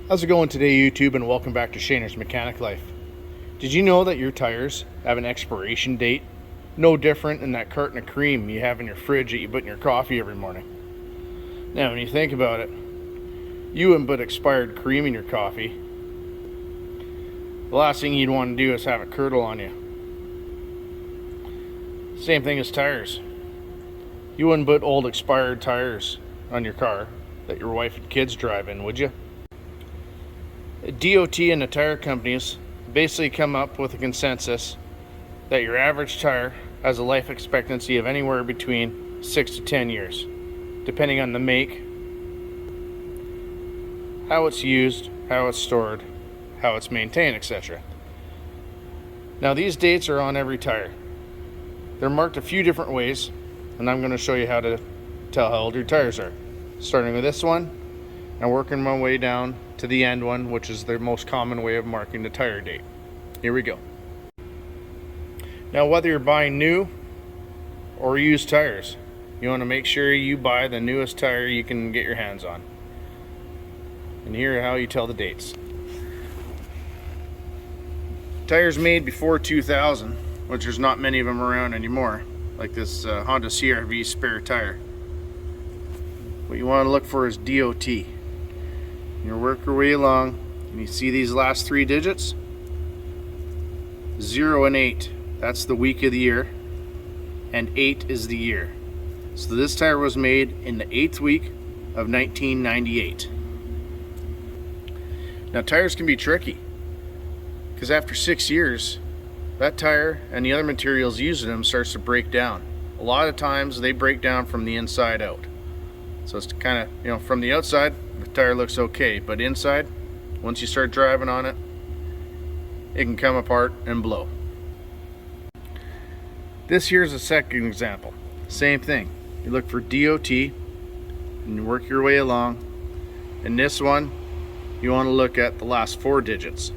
How's it going today, YouTube, and welcome back to Shaner's Mechanic Life. Did you know that your tires have an expiration date? No different than that carton of cream you have in your fridge that you put in your coffee every morning. Now, when you think about it, you wouldn't put expired cream in your coffee. The last thing you'd want to do is have it curdle on you. Same thing as tires. You wouldn't put old expired tires on your car that your wife and kids drive in, would you? DOT and the tire companies basically come up with a consensus that your average tire has a life expectancy of anywhere between 6 to 10 years, depending on the make, how it's used, how it's stored, how it's maintained, etc. Now, these dates are on every tire. They're marked a few different ways, and I'm going to show you how to tell how old your tires are, starting with this one and working my way down to the end one, which is the most common way of marking the tire date. Here we go. Now, whether you're buying new or used tires, you want to make sure you buy the newest tire you can get your hands on. And here are how you tell the dates. Tires made before 2000, which there's not many of them around anymore, like this Honda CR-V spare tire. What you want to look for is DOT. You work your way along, and you see these last three digits, 0 and 8. That's the week of the year, and 8 is the year. So this tire was made in the 8th week of 1998. Now, tires can be tricky, because after 6 years, that tire and the other materials used in them starts to break down. A lot of times they break down from the inside out. So it's kind of, from the outside, the tire looks okay, but inside, once you start driving on it, it can come apart and blow. This here's a second example. Same thing. You look for DOT and you work your way along. In this one, you want to look at the last 4 digits.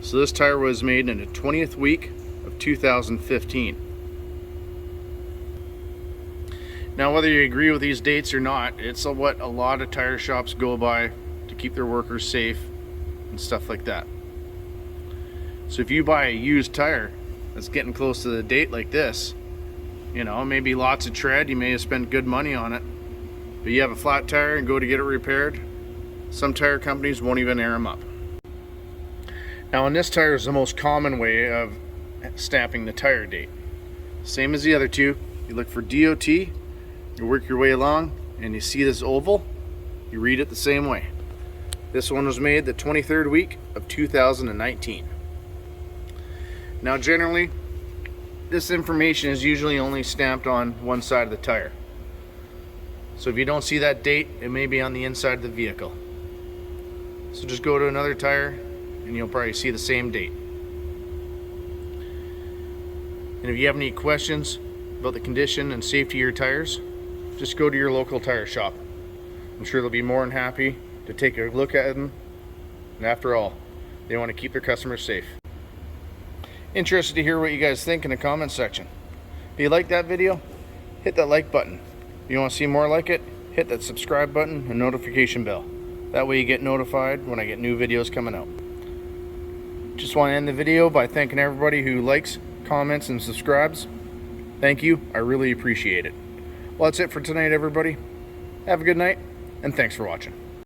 So this tire was made in the 20th week of 2015. Now, whether you agree with these dates or not, it's what a lot of tire shops go by to keep their workers safe and stuff like that. So if you buy a used tire that's getting close to the date like this, maybe lots of tread, you may have spent good money on it, but you have a flat tire and go to get it repaired, some tire companies won't even air them up. Now, on this tire is the most common way of stamping the tire date. Same as the other two, you look for DOT, you work your way along, and you see this oval, you read it the same way. This one was made the 23rd week of 2019. Now, generally, this information is usually only stamped on one side of the tire. So if you don't see that date, it may be on the inside of the vehicle. So just go to another tire and you'll probably see the same date. And if you have any questions about the condition and safety of your tires, just go to your local tire shop. I'm sure they'll be more than happy to take a look at them. And after all, they want to keep their customers safe. Interested to hear what you guys think in the comments section. If you like that video, hit that like button. If you want to see more like it, hit that subscribe button and notification bell. That way you get notified when I get new videos coming out. Just want to end the video by thanking everybody who likes, comments, and subscribes. Thank you. I really appreciate it. Well, that's it for tonight, everybody. Have a good night, and thanks for watching.